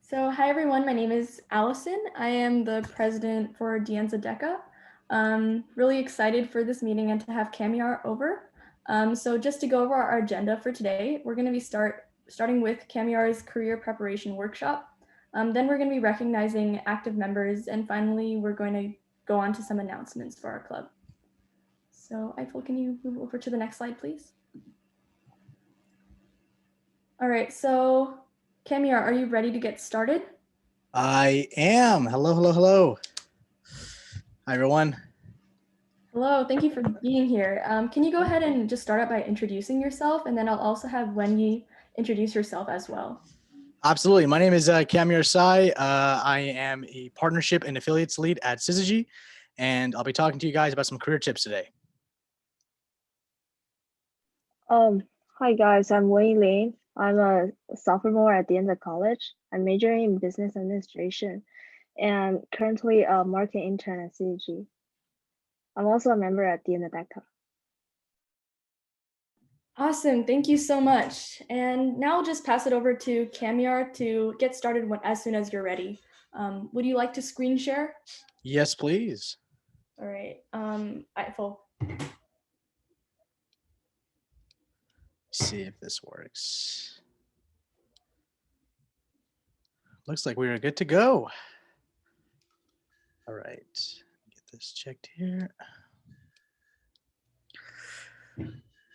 So, hi everyone, my name is Allison. I am the president for Anza DECA. Really excited for this meeting and to have Kamiar over. So just to go over our agenda for today, we're going to be starting with Kamiar's career preparation workshop. Then we're going to be recognizing active members, and finally we're going to go on to some announcements for our club. So Eiffel, can you move over to the next slide, please? All right, so Kamiar, are you ready to get started? I am. Hello, hello, hello. Hi, everyone. Hello, thank you for being here. Can you go ahead and just start out by introducing yourself, and then I'll also have Wenyi introduce herself as well. Absolutely. My name is Kamir Sai. I am a partnership and affiliates lead at Sizigi, and I'll be talking to you guys about some career tips today. Hi guys, I'm Wei Lin. I'm a sophomore at the Anza College. I'm majoring in business administration and currently a marketing intern at Sizigi. I'm also a member at the DECA. Awesome, thank you so much. And now I'll just pass it over to Kamiar to get started as soon as you're ready. Would you like to screen share? Yes, please. All right, Eiffel. See if this works. Looks like we are good to go. All right, get this checked here.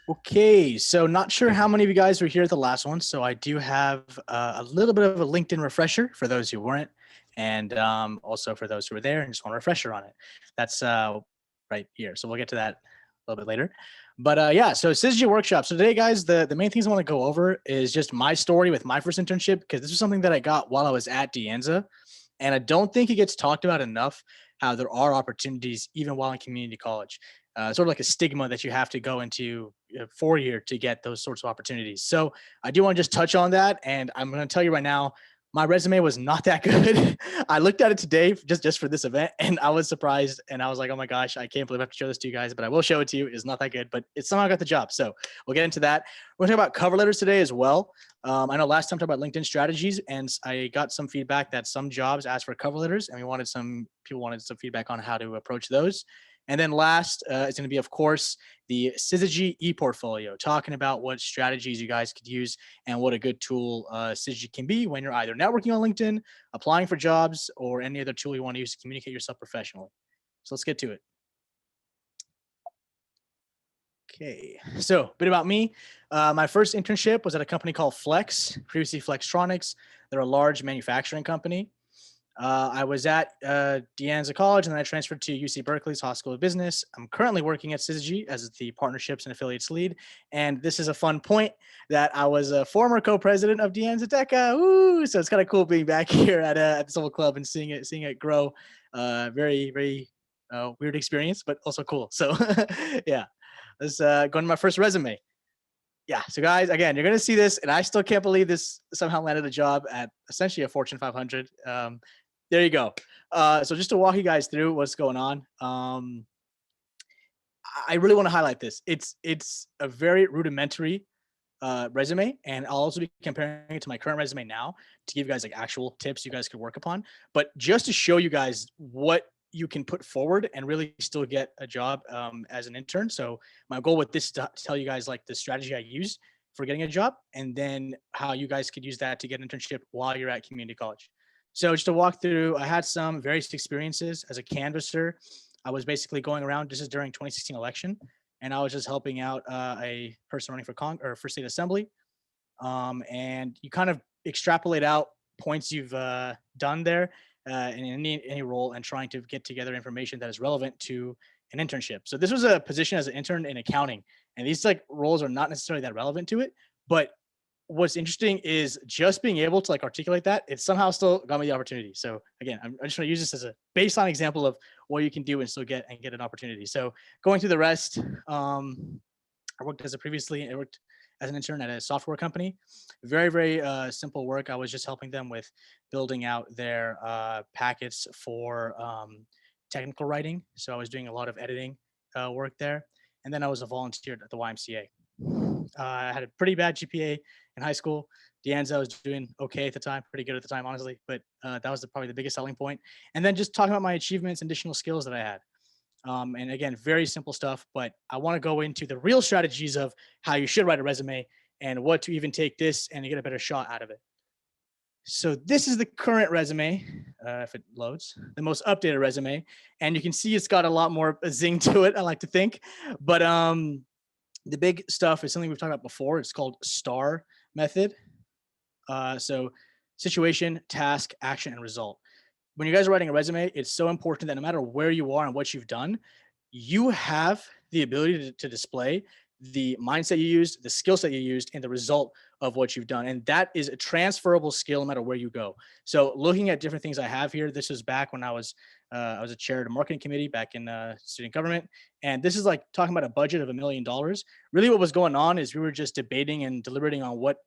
Okay, so not sure how many of you guys were here at the last one, so I do have a little bit of a LinkedIn refresher for those who weren't, and also for those who were there and just want a refresher on it. That's right here, so we'll get to that a little bit later. But yeah, so Sizigi workshop. So today, guys, the main things I want to go over is just my story with my first internship, because this was something that I got while I was at Anza, and I don't think it gets talked about enough how there are opportunities even while in community college. Sort of like a stigma that you have to go into 4-year to get those sorts of opportunities. So I do want to just touch on that. And I'm going to tell you right now, my resume was not that good. I looked at it today just for this event, and I was surprised. And I was like, oh my gosh, I can't believe I have to show this to you guys, but I will show it to you. It's not that good, but it somehow got the job. So we'll get into that. We're going to talk about cover letters today as well. I know last time I talked about LinkedIn strategies, and I got some feedback that some jobs asked for cover letters, and people wanted some feedback on how to approach those. And then last is going to be, of course, the Sizigi e-portfolio, talking about what strategies you guys could use and what a good tool Sizigi can be when you're either networking on LinkedIn, applying for jobs, or any other tool you want to use to communicate yourself professionally. So let's get to it. Okay, so a bit about me. My first internship was at a company called Flex, previously Flextronics. They're a large manufacturing company. I was at Anza College, and then I transferred to UC Berkeley's High School of Business. I'm currently working at Sizigi as the partnerships and affiliates lead. And this is a fun point that I was a former co-president of Anza DECA. Ooh, so it's kind of cool being back here at this little club and seeing it grow. Very, very weird experience, but also cool. So yeah, let's go into my first resume. Yeah, so guys, again, you're gonna see this, and I still can't believe this somehow landed a job at essentially a Fortune 500. There you go. So just to walk you guys through what's going on, I really want to highlight this. It's a very rudimentary resume, and I'll also be comparing it to my current resume now to give you guys like actual tips you guys could work upon. But just to show you guys what you can put forward and really still get a job as an intern. So my goal with this is to tell you guys like the strategy I used for getting a job, and then how you guys could use that to get an internship while you're at community college. So just to walk through, I had some various experiences as a canvasser. I was basically going around, this is during 2016 election, and I was just helping out a person running for state assembly. And you kind of extrapolate out points you've done there in any role, and trying to get together information that is relevant to an internship. So this was a position as an intern in accounting, and these like roles are not necessarily that relevant to it, but what's interesting is just being able to like articulate that, it somehow still got me the opportunity. So again, I just want to use this as a baseline example of what you can do and still get an opportunity. So going through the rest, I worked as an intern at a software company. Very, very simple work. I was just helping them with building out their packets for technical writing. So I was doing a lot of editing work there. And then I was a volunteer at the YMCA. I had a pretty bad GPA in high school. Anza was doing okay at the time, pretty good at the time, honestly. But that was probably the biggest selling point. And then just talking about my achievements and additional skills that I had. And again, very simple stuff, but I want to go into the real strategies of how you should write a resume and what to even take this and get a better shot out of it. So this is the current resume, if it loads, the most updated resume. And you can see it's got a lot more zing to it, I like to think. But the big stuff is something we've talked about before. It's called STAR method. So situation, task, action, and result. When you guys are writing a resume, it's so important that no matter where you are and what you've done, you have the ability to display the mindset you used, the skill set you used, and the result of what you've done. And that is a transferable skill no matter where you go. So looking at different things I have here, this was back when I was a chair of the marketing committee back in student government. And this is like talking about a budget of $1 million. Really what was going on is we were just debating and deliberating on what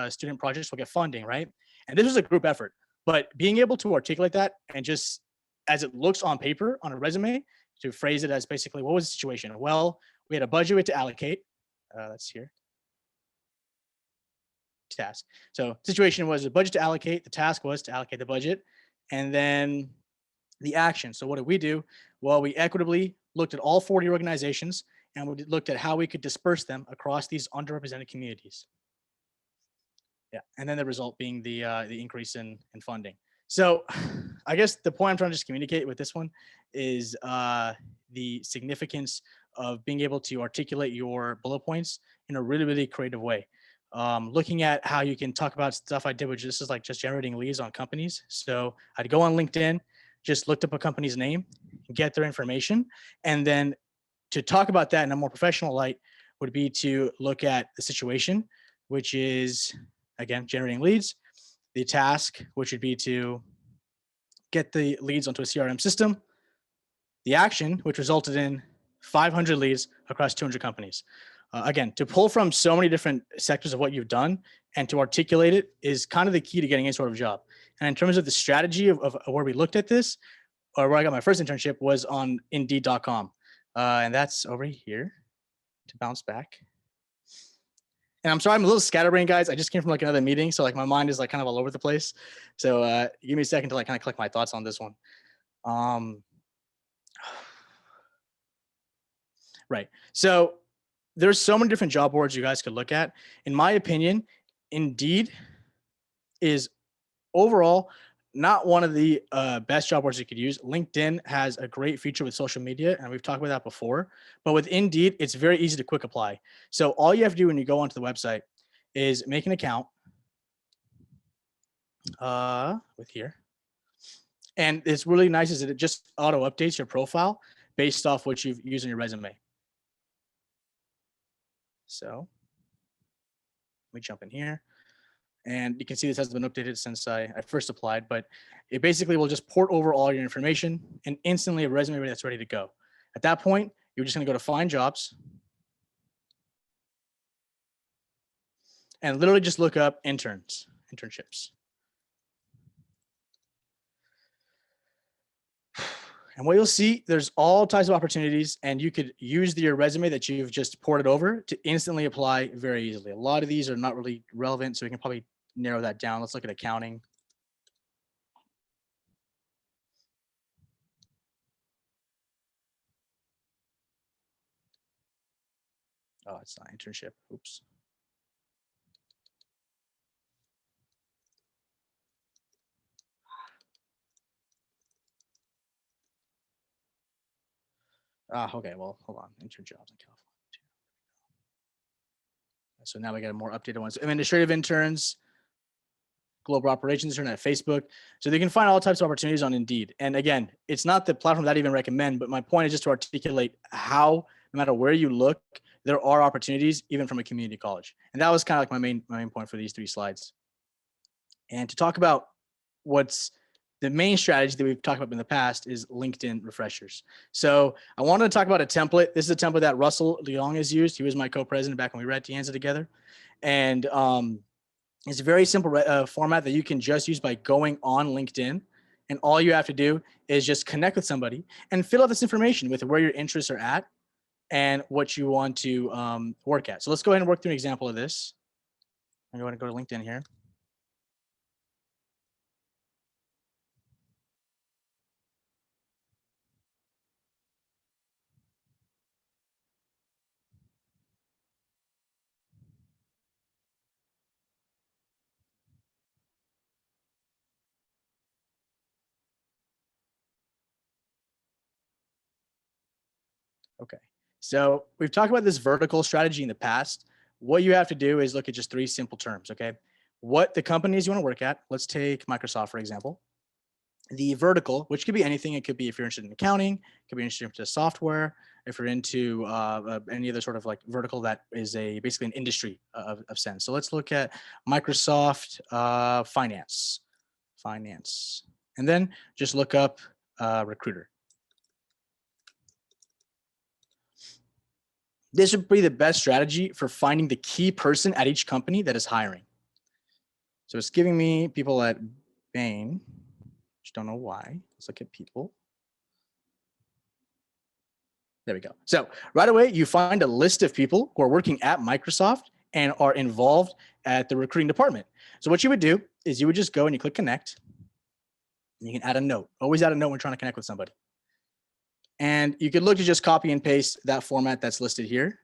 student projects will get funding, right? And this was a group effort. But being able to articulate that and just as it looks on paper on a resume, to phrase it as basically, what was the situation? Well, we had a budget to allocate. That's here. Task. So situation was a budget to allocate. The task was to allocate the budget. And then the action. So what did we do? Well, we equitably looked at all 40 organizations and we looked at how we could disperse them across these underrepresented communities. Yeah, and then the result being the increase in funding. So I guess the point I'm trying to just communicate with this one is the significance of being able to articulate your bullet points in a really, really creative way. Looking at how you can talk about stuff I did, which this is like just generating leads on companies. So I'd go on LinkedIn, just looked up a company's name, get their information, and then to talk about that in a more professional light would be to look at the situation, which is, again, generating leads, the task, which would be to get the leads onto a CRM system, the action, which resulted in 500 leads across 200 companies. Again, to pull from so many different sectors of what you've done and to articulate it is kind of the key to getting any sort of job. And in terms of the strategy of where we looked at this, or where I got my first internship was on Indeed.com. And that's over here to bounce back. And I'm sorry, I'm a little scatterbrained, guys. I just came from like another meeting. So like my mind is like kind of all over the place. So give me a second to like kind of collect my thoughts on this one. Right. So there's so many different job boards you guys could look at. In my opinion, Indeed is overall not one of the best job boards you could use. LinkedIn has a great feature with social media, and we've talked about that before. But with Indeed, it's very easy to quick apply. So all you have to do when you go onto the website is make an account with here. And it's really nice is that it just auto updates your profile based off what you've used in your resume. So let me jump in here. And you can see this hasn't been updated since I first applied, but it basically will just port over all your information and instantly a resume that's ready to go. At that point, you're just gonna go to find jobs and literally just look up internships. And what you'll see, there's all types of opportunities and you could use your resume that you've just ported over to instantly apply very easily. A lot of these are not really relevant, so we can probably narrow that down. Let's look at accounting. Oh, it's not internship. Oops. Okay, well, hold on. Intern jobs in California. So now we got a more updated one. So administrative interns, global operations intern at Facebook. So they can find all types of opportunities on Indeed. And again, it's not the platform that I even recommend, but my point is just to articulate how, no matter where you look, there are opportunities even from a community college. And that was kind of like my main point for these 3 slides. And to talk about what's the main strategy that we've talked about in the past is LinkedIn refreshers. So I wanted to talk about a template. This is a template that Russell Leong has used. He was my co-president back when we were at Anza together. And it's a very simple format that you can just use by going on LinkedIn. And all you have to do is just connect with somebody and fill out this information with where your interests are at, and what you want to work at. So let's go ahead and work through an example of this. I'm going to go to LinkedIn here. Okay, so we've talked about this vertical strategy in the past. What you have to do is look at just 3 simple terms, okay? What the companies you want to work at. Let's take Microsoft, for example. The vertical, which could be anything. It could be if you're interested in accounting, it could be interested in software, if you're into any other sort of like vertical that is basically an industry of sense. So let's look at Microsoft finance, and then just look up recruiter. This would be the best strategy for finding the key person at each company that is hiring. So it's giving me people at Bain. Just don't know why. Let's look at people. There we go. So right away, you find a list of people who are working at Microsoft and are involved at the recruiting department. So what you would do is you would just go and you click connect. And you can add a note. Always add a note when trying to connect with somebody. And you could look to just copy and paste that format that's listed here,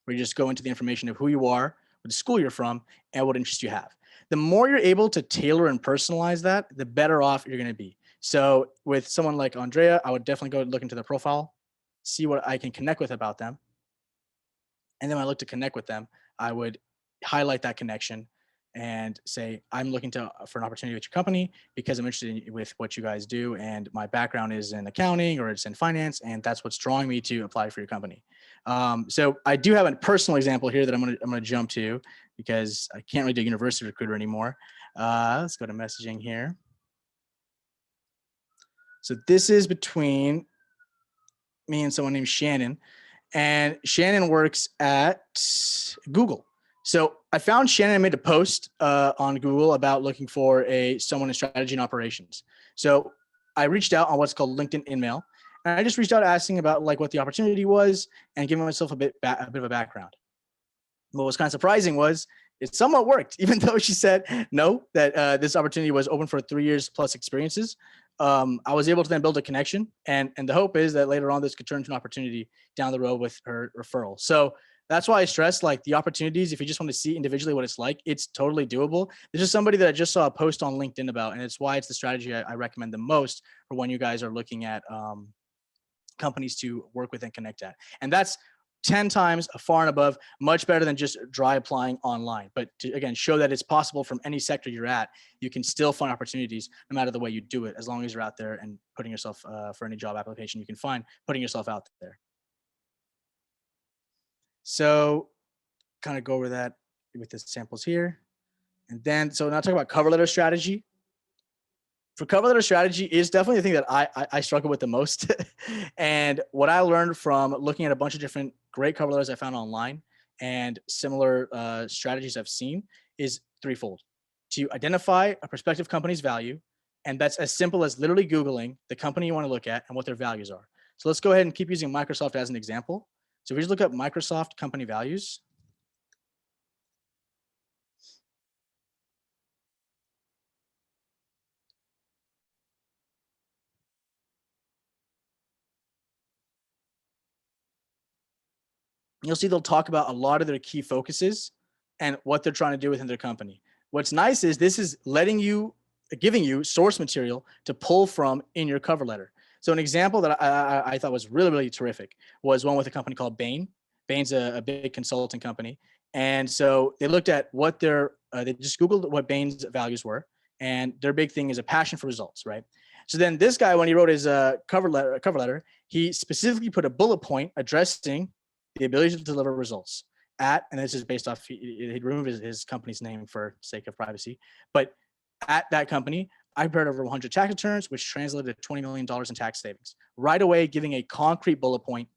where you just go into the information of who you are, what school you're from, and what interests you have. The more you're able to tailor and personalize that, the better off you're going to be. So with someone like Andrea, I would definitely go look into their profile, see what I can connect with about them. And then when I look to connect with them, I would highlight that connection and say, I'm looking for an opportunity with your company because I'm interested with what you guys do. And my background is in accounting or it's in finance. And that's what's drawing me to apply for your company. So I do have a personal example here that I'm gonna jump to because I can't really do university recruiter anymore. Let's go to messaging here. So this is between me and someone named Shannon, and Shannon works at Google. So I found Shannon made a post on Google about looking for someone in strategy and operations. So I reached out on what's called LinkedIn InMail, and I just reached out asking about like what the opportunity was and giving myself a bit of a background. What was kind of surprising was it somewhat worked, even though she said no, that this opportunity was open for 3 years plus experiences. I was able to then build a connection, and the hope is that later on this could turn into an opportunity down the road with her referral. So that's why I stress like the opportunities. If you just want to see individually what it's like, it's totally doable. This is somebody that I just saw a post on LinkedIn about, and it's why it's the strategy I recommend the most for when you guys are looking at companies to work with and connect at. And that's 10 times far and above, much better than just dry applying online. But to, again, show that it's possible from any sector you're at, you can still find opportunities no matter the way you do it, as long as you're out there and putting yourself for any job application you can find, putting yourself out there. So kind of go over that with the samples here. And then, so now talk about cover letter strategy. For cover letter strategy is definitely the thing that I struggle with the most. And what I learned from looking at a bunch of different great cover letters I found online and similar strategies I've seen is threefold. To identify a prospective company's value, and that's as simple as literally Googling the company you want to look at and what their values are. So let's go ahead and keep using Microsoft as an example. So if we just look up Microsoft company values, you'll see they'll talk about a lot of their key focuses and what they're trying to do within their company. What's nice is this is giving you source material to pull from in your cover letter. So an example that I thought was really, really terrific was one with a company called Bain. Bain's a big consulting company. And so they looked at what they just Googled what Bain's values were. And their big thing is a passion for results, right? So then this guy, when he wrote his cover letter, he specifically put a bullet point addressing the ability to deliver results at, and this is based off, he removed his company's name for sake of privacy, but at that company, I prepared over 100 tax returns, which translated to $20 million in tax savings. Right away, giving a concrete bullet point,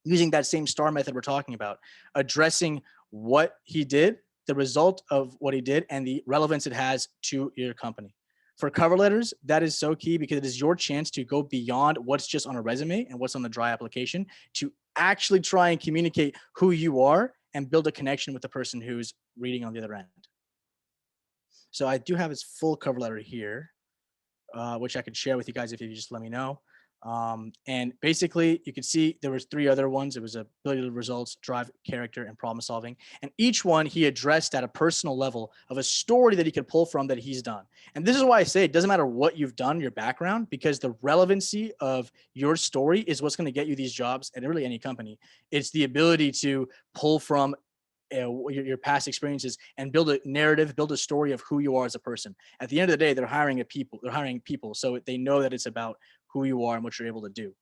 using that same STAR method we're talking about, addressing what he did, the result of what he did, and the relevance it has to your company. for cover letters, that is so key because it is your chance to go beyond what's just on a resume and what's on the dry application to actually try and communicate who you are and build a connection with the person who's reading on the other end. So I do have his full cover letter here, which I could share with you guys if you just let me know. And basically you can see there was 3 other ones. It was ability to results, drive, character, and problem solving. And each one he addressed at a personal level of a story that he could pull from that he's done. And this is why I say it doesn't matter what you've done, your background, because the relevancy of your story is what's going to get you these jobs at really any company. It's the ability to pull from your past experiences and build a narrative, build a story of who you are as a person. At the end of the day, they're hiring people. So they know that it's about who you are and what you're able to do.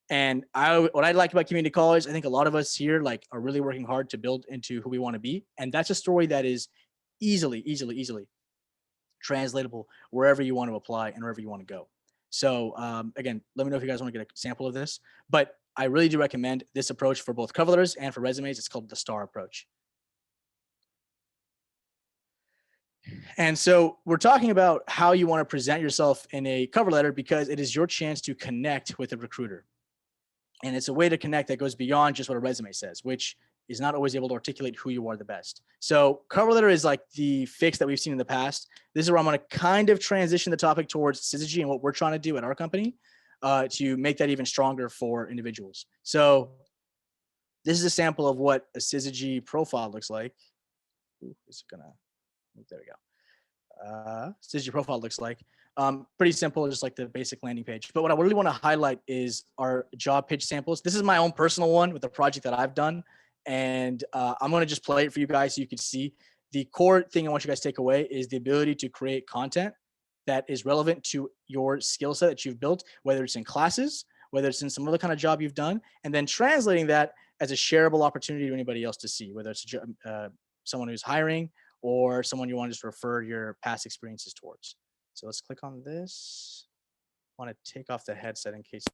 And what I like about community college, I think a lot of us here are really working hard to build into who we want to be. And that's a story that is easily translatable wherever you want to apply and wherever you want to go. So again, let me know if you guys want to get a sample of this, but I really do recommend this approach for both cover letters and for resumes. It's called the STAR approach. And so we're talking about how you want to present yourself in a cover letter because it is your chance to connect with a recruiter. And it's a way to connect that goes beyond just what a resume says, which is not always able to articulate who you are the best. So cover letter is like the fix that we've seen in the past. This is where I'm going to kind of transition the topic towards Sizigi and what we're trying to do at our company to make that even stronger for individuals. So this is a sample of what a Sizigi profile looks like. Ooh, is it gonna, there we go. Sizigi profile looks like. Pretty simple, just like the basic landing page. But what I really want to highlight is our job pitch samples. This is my own personal one with the project that I've done. And I'm going to just play it for you guys so you can see. The core thing I want you guys to take away is the ability to create content that is relevant to your skill set that you've built, whether it's in classes, whether it's in some other kind of job you've done, and then translating that as a shareable opportunity to anybody else to see, whether it's someone who's hiring or someone you want to just refer your past experiences towards. So let's click on this. I want to take off the headset in case.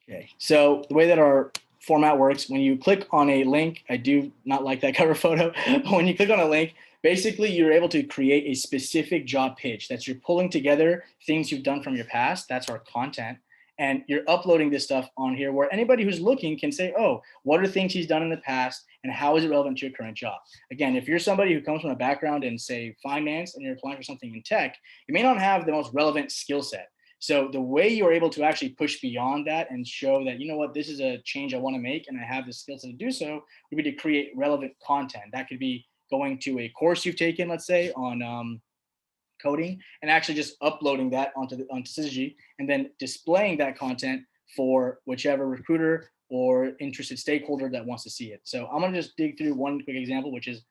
Okay, so the way that our format works, when you click on a link, I do not like that cover photo. When you click on a link, basically you're able to create a specific job pitch that you're pulling together things you've done from your past. That's our content. And you're uploading this stuff on here where anybody who's looking can say, oh, what are things he's done in the past and how is it relevant to your current job? Again, if you're somebody who comes from a background in, say, finance and you're applying for something in tech, you may not have the most relevant skill set. So the way you're able to actually push beyond that and show that, you know what, this is a change I want to make and I have the skill set to do so, would be to create relevant content. That could be going to a course you've taken, let's say, on coding, and actually just uploading that onto Sizigi and then displaying that content for whichever recruiter or interested stakeholder that wants to see it. So I'm going to just dig through one quick example, which is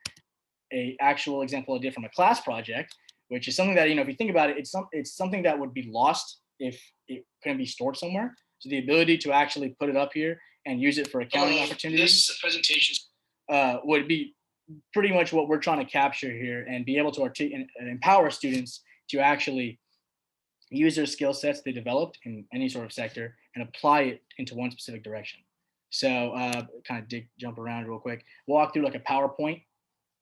a actual example I did from a class project, which is something that, you know, if you think about it, it's something that would be lost if it couldn't be stored somewhere. So the ability to actually put it up here and use it for accounting opportunities. This presentation would be pretty much what we're trying to capture here and be able to empower students to actually use their skill sets they developed in any sort of sector and apply it into one specific direction. So kind of jump around real quick, walk through like a PowerPoint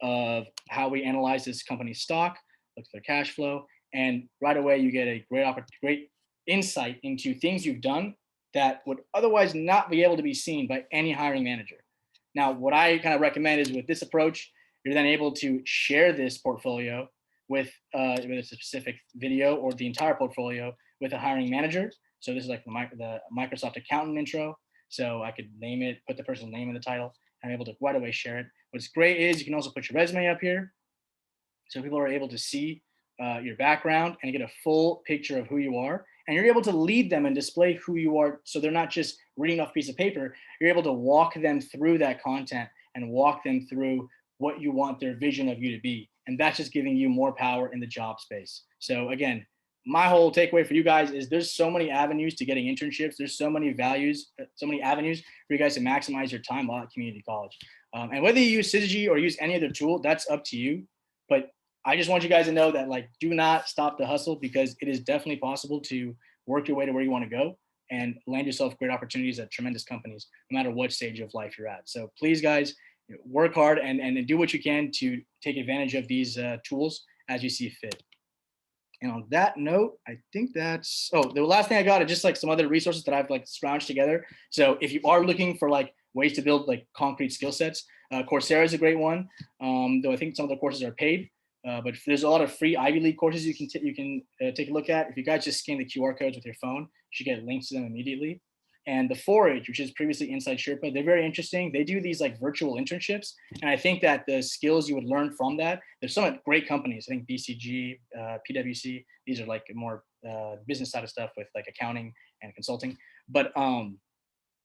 of how we analyze this company's stock, look at their cash flow, and right away you get a great insight into things you've done that would otherwise not be able to be seen by any hiring manager. Now, what I kind of recommend is with this approach, you're then able to share this portfolio with whether it's a specific video or the entire portfolio with a hiring manager. So this is like the Microsoft accountant intro. So I could name it, put the person's name in the title, and I'm able to right away share it. What's great is you can also put your resume up here. So people are able to see your background and get a full picture of who you are. And you're able to lead them and display who you are. So they're not just reading off a piece of paper. You're able to walk them through that content and walk them through what you want their vision of you to be. And that's just giving you more power in the job space. So again, my whole takeaway for you guys is there's so many avenues to getting internships. There's so many avenues for you guys to maximize your time while at community college. And whether you use Sizigi or use any other tool, that's up to you. But I just want you guys to know that, like, do not stop the hustle, because it is definitely possible to work your way to where you want to go. and land yourself great opportunities at tremendous companies, no matter what stage of life you're at. So please, guys, work hard and do what you can to take advantage of these tools as you see fit. And on that note, I think that's, oh, the last thing I got is just like some other resources that I've like scrounged together. So if you are looking for like ways to build like concrete skill sets, Coursera is a great one, though I think some of the courses are paid. But there's a lot of free Ivy League courses you can take a look at. If you guys just scan the QR codes with your phone, you should get links to them immediately. And the Forage, which is previously Inside Sherpa, they're very interesting. They do these like virtual internships, and I think that the skills you would learn from that, there's some great companies. I think BCG, PwC, these are like more business side of stuff with like accounting and consulting. But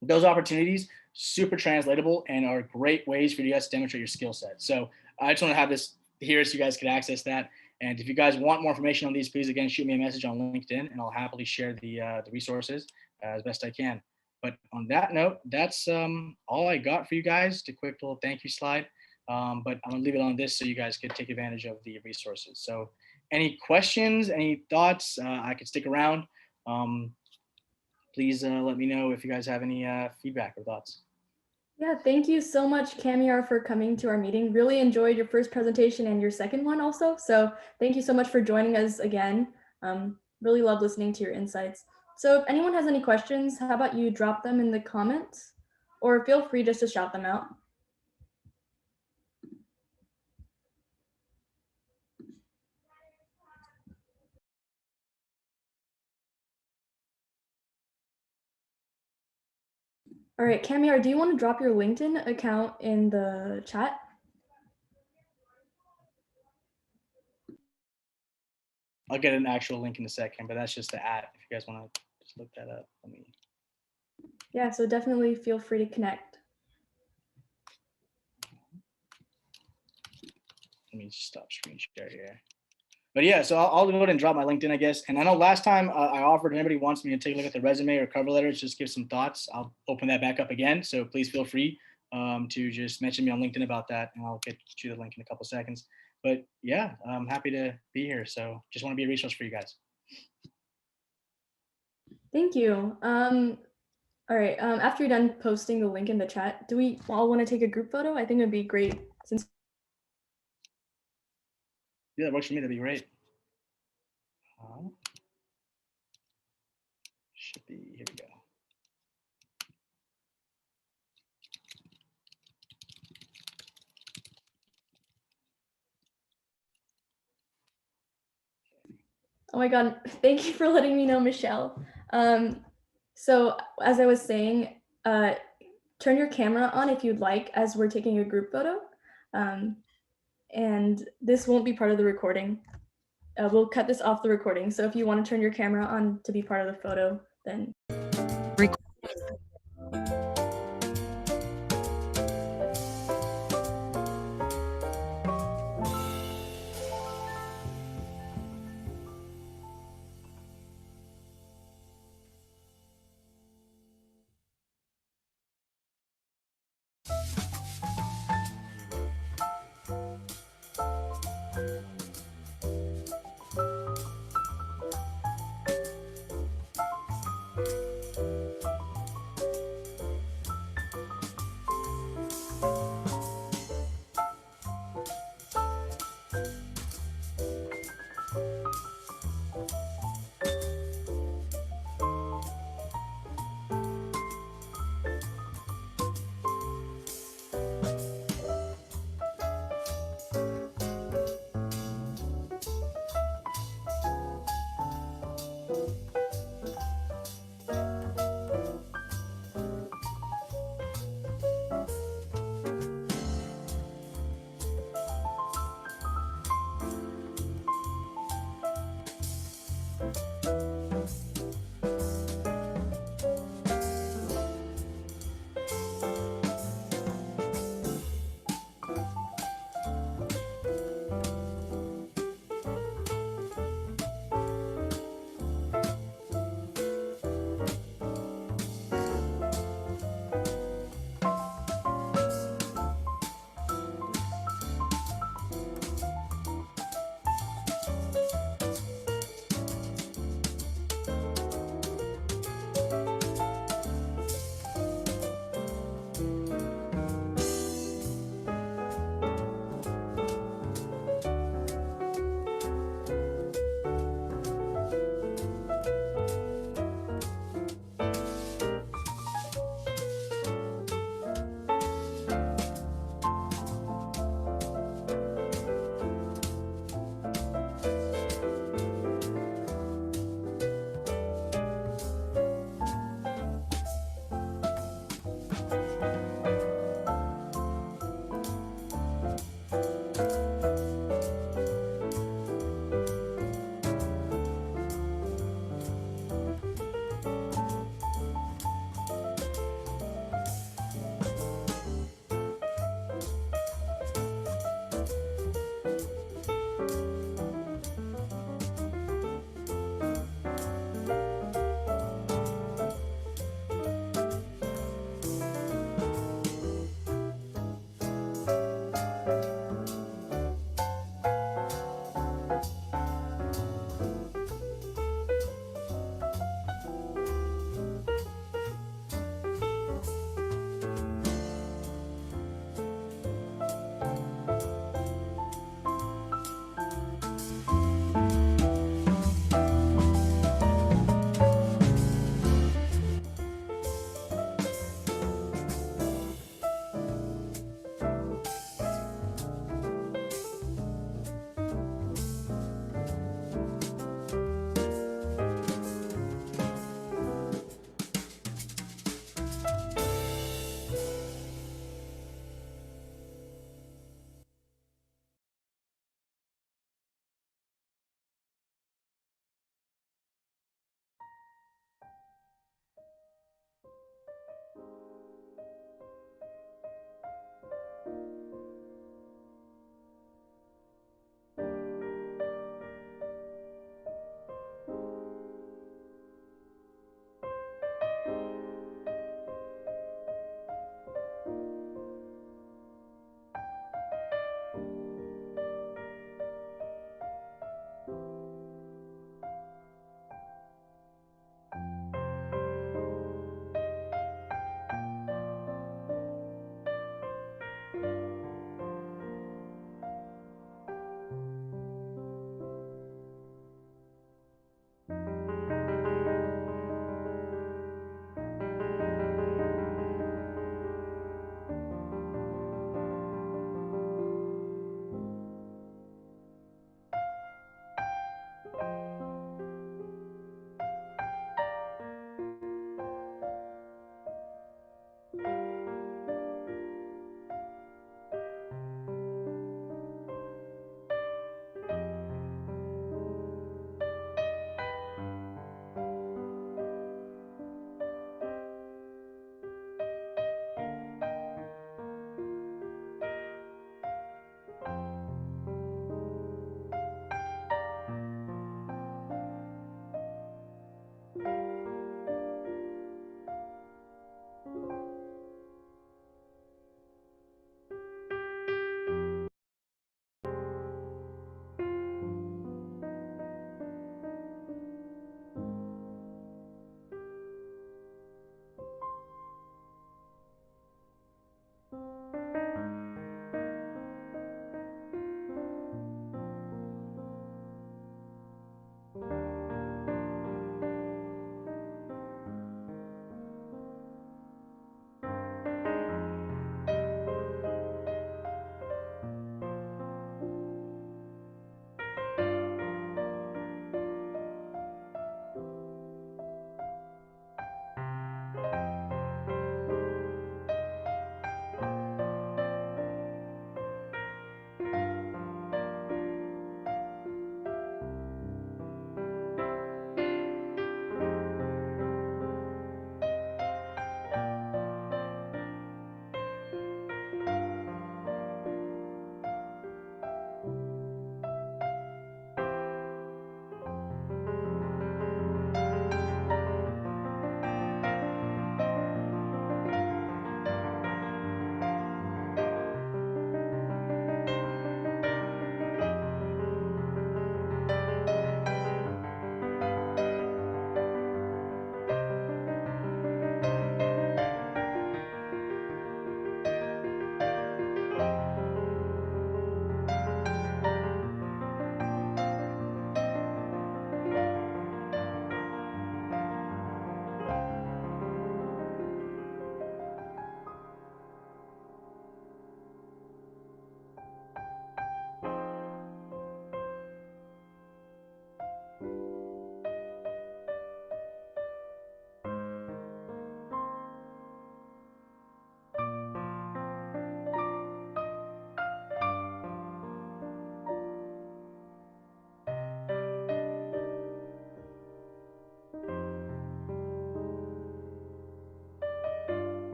those opportunities, super translatable and are great ways for you guys to demonstrate your skill set. So I just want to have this here so you guys can access that. And if you guys want more information on these, please again shoot me a message on LinkedIn, and I'll happily share the resources as best I can. But on that note, that's all I got for you guys. Just a quick little thank you slide. But I'm gonna leave it on this so you guys could take advantage of the resources. So any questions, any thoughts? I could stick around. Please let me know if you guys have any feedback or thoughts. Yeah, thank you so much, Kamiar, for coming to our meeting. Really enjoyed your first presentation and your second one also. So thank you so much for joining us again. Really love listening to your insights. So if anyone has any questions, how about you drop them in the comments, or feel free just to shout them out. All right, Kamiar, do you want to drop your LinkedIn account in the chat? I'll get an actual link in a second, but that's just the @ if you guys want to just look that up. Let me. Yeah, so definitely feel free to connect. Let me just stop screen share here. But yeah, so I'll go ahead and drop my LinkedIn, I guess. And I know last time I offered, anybody wants me to take a look at the resume or cover letters, just give some thoughts. I'll open that back up again. So please feel free to just mention me on LinkedIn about that, and I'll get you the link in a couple seconds. But yeah, I'm happy to be here. So just want to be a resource for you guys. Thank you. All right, after you're done posting the link in the chat, do we all want to take a group photo? I think it'd be great since. Yeah, that works for me. That'd be great. Should be, here we go. Oh my God, thank you for letting me know, Michelle. So as I was saying, turn your camera on if you'd like, as we're taking a group photo. And this won't be part of the recording. We'll cut this off the recording. So if you want to turn your camera on to be part of the photo, then.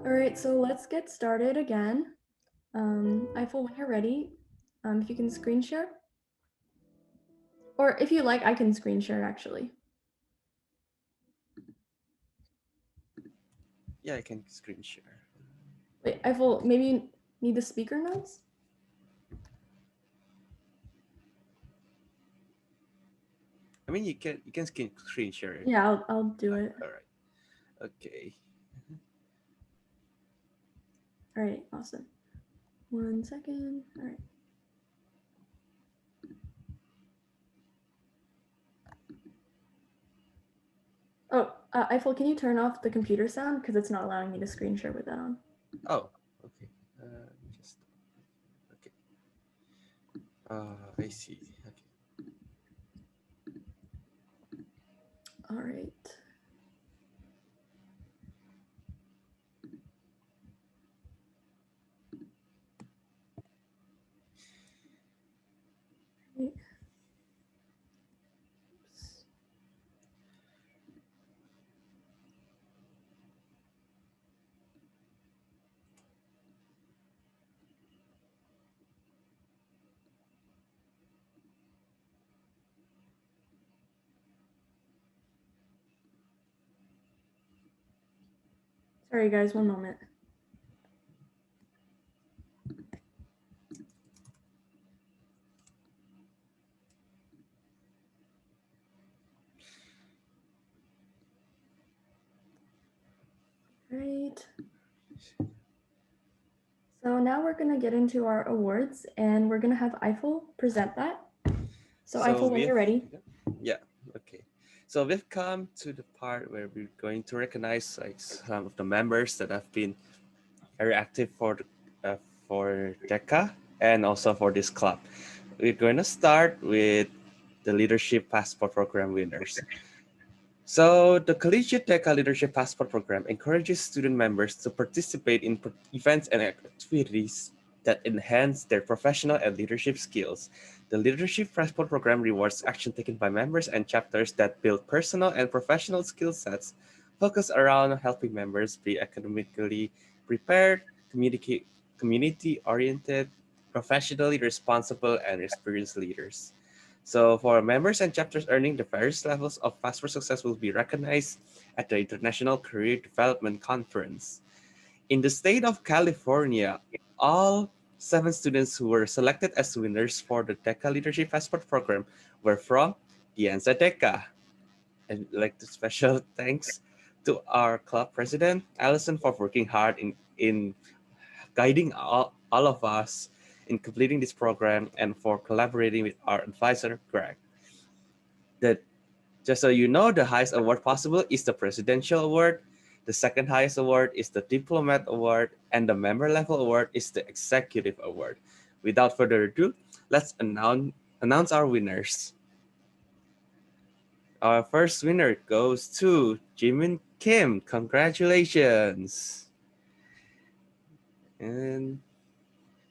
All right, so let's get started again. Eiffel, when you're ready, if you can screen share. Or if you like, I can screen share actually. Yeah, I can screen share. Wait, Eiffel, maybe you need the speaker notes? I mean, you can screen share it. Yeah, I'll do it. All right. Okay. All right, awesome. 1 second. All right. Oh, Eiffel, can you turn off the computer sound? Because it's not allowing me to screen share with that on. Oh, okay. Just okay. I see. Okay. All right. Right. Oops. Sorry, guys, 1 moment. Right. So now we're going to get into our awards and we're going to have Eiffel present that. So Eiffel, when you're ready. Yeah. Okay. So we've come to the part where we're going to recognize like some of the members that have been very active for DECA and also for this club. We're going to start with the Leadership Passport Program winners. So the Collegiate DECA Leadership Passport Program encourages student members to participate in events and activities that enhance their professional and leadership skills. The Leadership Passport Program rewards action taken by members and chapters that build personal and professional skill sets focused around helping members be academically prepared, community-oriented, professionally responsible, and experienced leaders. So for members and chapters earning the various levels of passport success will be recognized at the International Career Development Conference. In the state of California, all 7 students who were selected as winners for the DECA Leadership Passport Program were from the Anza DECA. And I'd like to special thanks to our club president, Allison, for working hard in guiding all of us in completing this program and for collaborating with our advisor, Greg. Just so you know, the highest award possible is the Presidential Award. The second highest award is the Diplomat Award, and the member level award is the Executive Award. Without further ado, let's announce our winners. Our first winner goes to Jimin Kim. Congratulations. And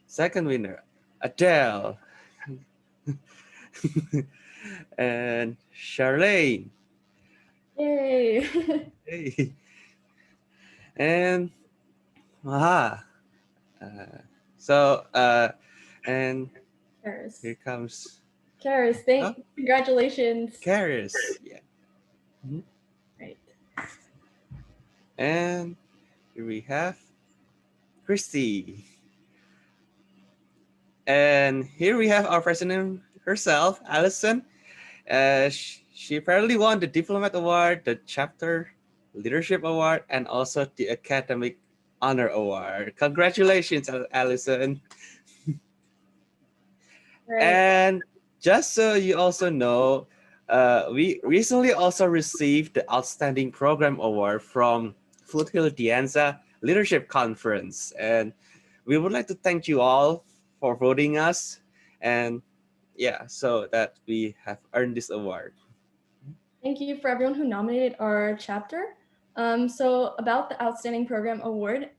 second winner, Adele. And Charlene. Yay. Hey. And Maha. And Karis. here comes Karis, congratulations. Karis. Yeah. Right. And here we have Christy. And here we have our president herself, Allison. She apparently won the Diplomat Award, the Chapter Leadership Award, and also the Academic Honor Award. Congratulations, Allison. Right. And just so you also know, we recently also received the Outstanding Program Award from Foothill Anza Leadership Conference. And we would like to thank you all for voting us. And yeah, so that we have earned this award. Thank you for everyone who nominated our chapter. So about the Outstanding Program Award,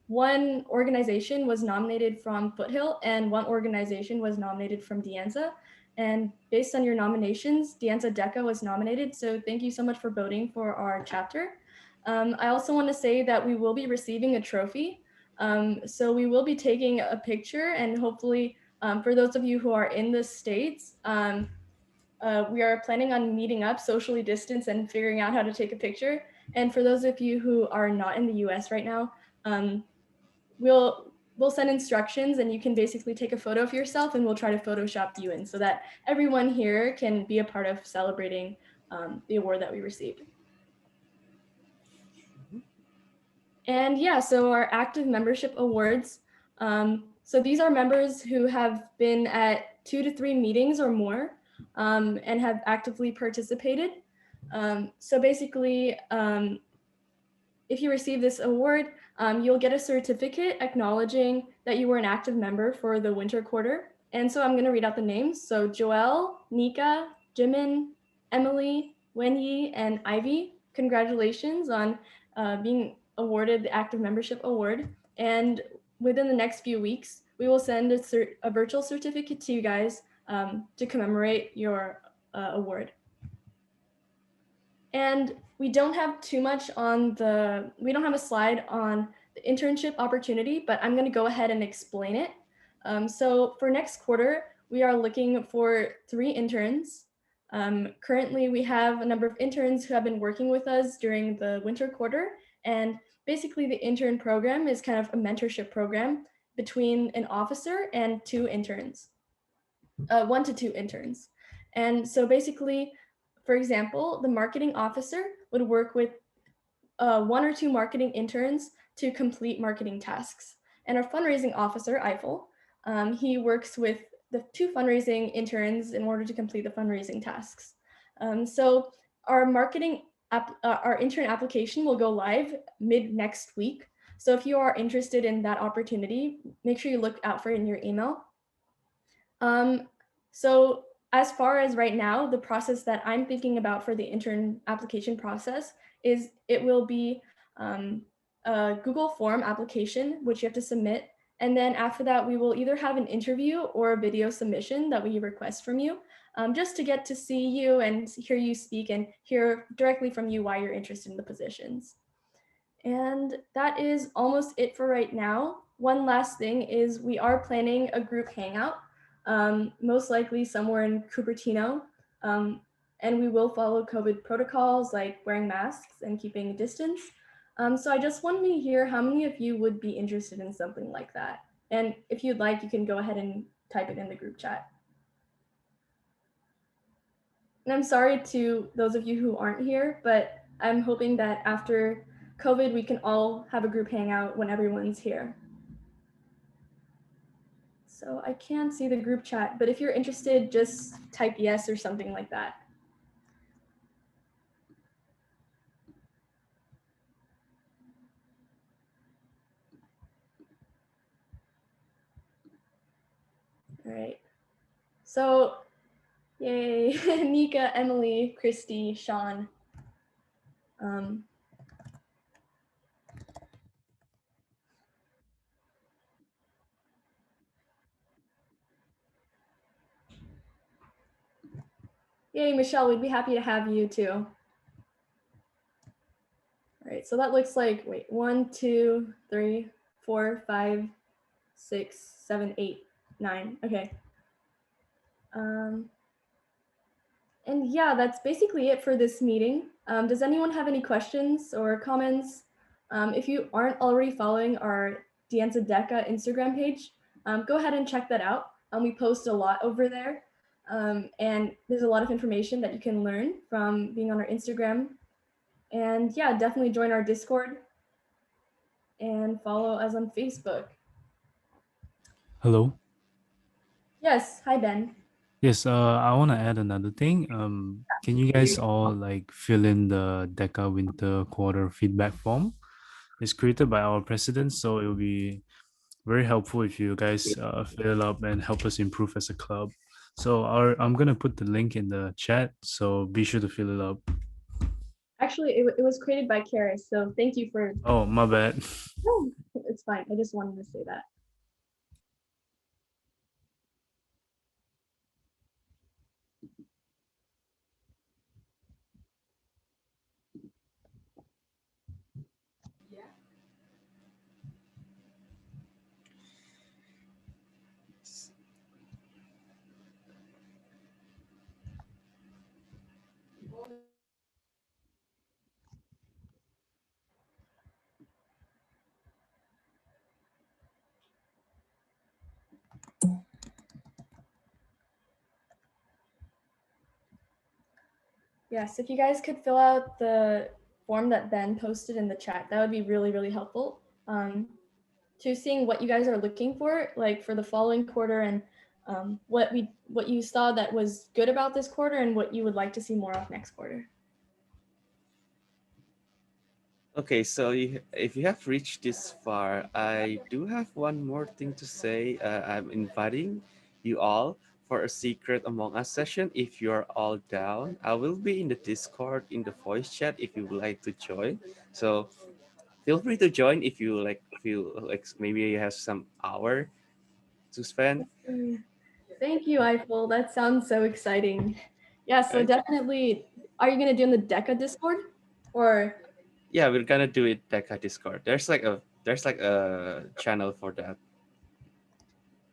one organization was nominated from Foothill and one organization was nominated from Anza. And based on your nominations, Anza DECA was nominated. So thank you so much for voting for our chapter. I also want to say that we will be receiving a trophy. So we will be taking a picture, and hopefully for those of you who are in the States, we are planning on meeting up socially distanced and figuring out how to take a picture. And for those of you who are not in the US right now, we'll send instructions, and you can basically take a photo of yourself, and we'll try to Photoshop you in so that everyone here can be a part of celebrating the award that we received. And yeah, so our active membership awards. So these are members who have been at 2 to 3 meetings or more and have actively participated. So basically, if you receive this award, you'll get a certificate acknowledging that you were an active member for the winter quarter. And so I'm going to read out the names. So Joelle, Nika, Jimin, Emily, Wenyi, and Ivy, congratulations on being awarded the Active Membership Award. And within the next few weeks, we will send a virtual certificate to you guys to commemorate your award. And we don't have too much on we don't have a slide on the internship opportunity, but I'm going to go ahead and explain it. So for next quarter, we are looking for 3 interns. Currently, we have a number of interns who have been working with us during the winter quarter. And basically, the intern program is kind of a mentorship program between an officer and 2 interns, 1 to 2 interns. And so basically, for example, the marketing officer would work with 1 or 2 marketing interns to complete marketing tasks. And our fundraising officer, Eiffel, he works with the 2 fundraising interns in order to complete the fundraising tasks. So our our intern application will go live mid next week. So if you are interested in that opportunity, make sure you look out for it in your email. So as far as right now, the process that I'm thinking about for the intern application process is it will be a Google form application, which you have to submit. And then after that, we will either have an interview or a video submission that we request from you, just to get to see you and hear you speak and hear directly from you why you're interested in the positions. And that is almost it for right now. One last thing is we are planning a group hangout, most likely somewhere in Cupertino. And we will follow COVID protocols like wearing masks and keeping a distance. So I just wanted to hear how many of you would be interested in something like that. And if you'd like, you can go ahead and type it in the group chat. And I'm sorry to those of you who aren't here, but I'm hoping that after COVID, we can all have a group hangout when everyone's here. So I can't see the group chat, but if you're interested, just type yes or something like that. All right. So, yay, Nika, Emily, Christy, Sean. Yay, Michelle, we'd be happy to have you too. All right, so that looks like, wait, 1, 2, 3, 4, 5, 6, 7, 8, 9. Okay. And yeah, that's basically it for this meeting. Does anyone have any questions or comments? If you aren't already following our Anza DECA Instagram page, go ahead and check that out. We post a lot over there. And there's a lot of information that you can learn from being on our Instagram. And yeah, definitely join our Discord and follow us on Facebook. Hello. Yes, hi Ben. Yes, I want to add another thing. Can you guys all like fill in the DECA winter quarter feedback form? It's created by our president, so it will be very helpful if you guys fill it up and help us improve as a club. So I'm gonna put the link in the chat, so be sure to fill it up. Actually, it was created by Karis, so thank you for. Oh, my bad. No, it's fine. I just wanted to say that. Yes, if you guys could fill out the form that Ben posted in the chat, that would be really, really helpful to seeing what you guys are looking for, like for the following quarter, and what you saw that was good about this quarter and what you would like to see more of next quarter. Okay, so if you have reached this far, I do have one more thing to say. I'm inviting you all for a secret Among Us session. If you're all down, I will be in the Discord in the voice chat if you would like to join. So feel free to join if you feel like maybe you have some hour to spend. Thank you, Eiffel. That sounds so exciting. Yeah, so Right? definitely, are you gonna do in the DECA Discord? Or Yeah, we're gonna do it DECA Discord. There's like a channel for that.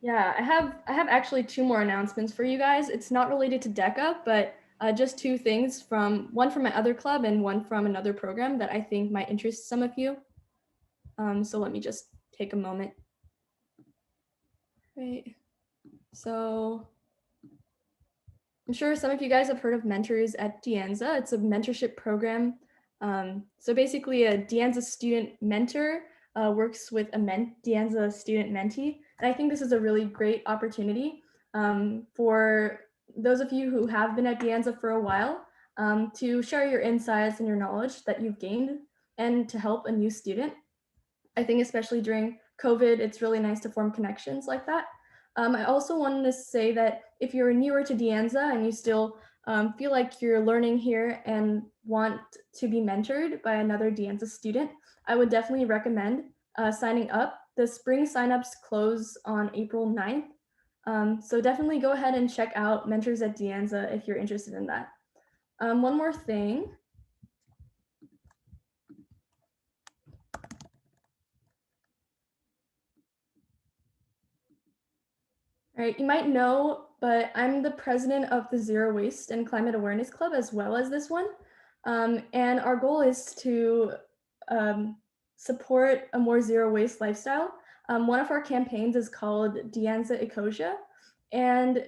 yeah, I have actually two more announcements for you guys. It's not related to DECA, but just two things one from my other club and one from another program that I think might interest some of you. So let me just take a moment. Right. So I'm sure some of you guys have heard of Mentors at De Anza. It's a mentorship program. So basically a De Anza student mentor works with a De Anza student mentee. And I think this is a really great opportunity for those of you who have been at De Anza for a while to share your insights and your knowledge that you've gained and to help a new student. I think especially during COVID, it's really nice to form connections like that. I also wanted to say that if you're newer to De Anza and you still feel like you're learning here and want to be mentored by another De Anza student, I would definitely recommend signing up. The spring signups close on April 9th. So definitely go ahead and check out Mentors at De Anza if you're interested in that. One more thing. All right, you might know, but I'm the president of the Zero Waste and Climate Awareness Club as well as this one. And our goal is to support a more zero waste lifestyle. One of our campaigns is called De Anza Ecosia. And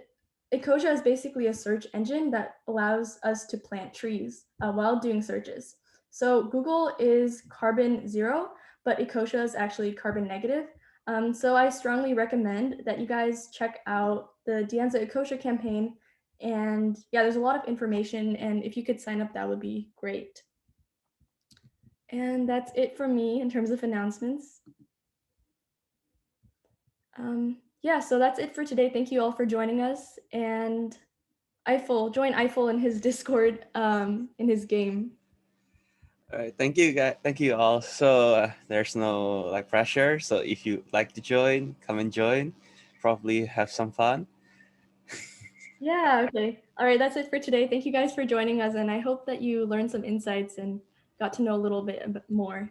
Ecosia is basically a search engine that allows us to plant trees while doing searches. So Google is carbon zero, but Ecosia is actually carbon negative. So I strongly recommend that you guys check out the De Anza Ecosia campaign. And yeah, there's a lot of information, and if you could sign up, that would be great. And that's it for me in terms of announcements. Yeah, so that's it for today. Thank you all for joining us. And join Eiffel in his Discord in his game. All right, thank you guys. Thank you all. So there's no pressure. So if you like to join, come and join. Probably have some fun. Yeah, okay. All right, that's it for today. Thank you guys for joining us, and I hope that you learned some insights and got to know a little bit more.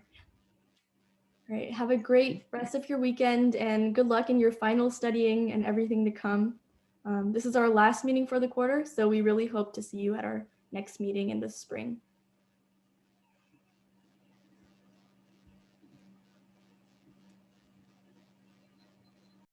All right, have a great rest of your weekend and good luck in your final studying and everything to come. This is our last meeting for the quarter, so we really hope to see you at our next meeting in the spring.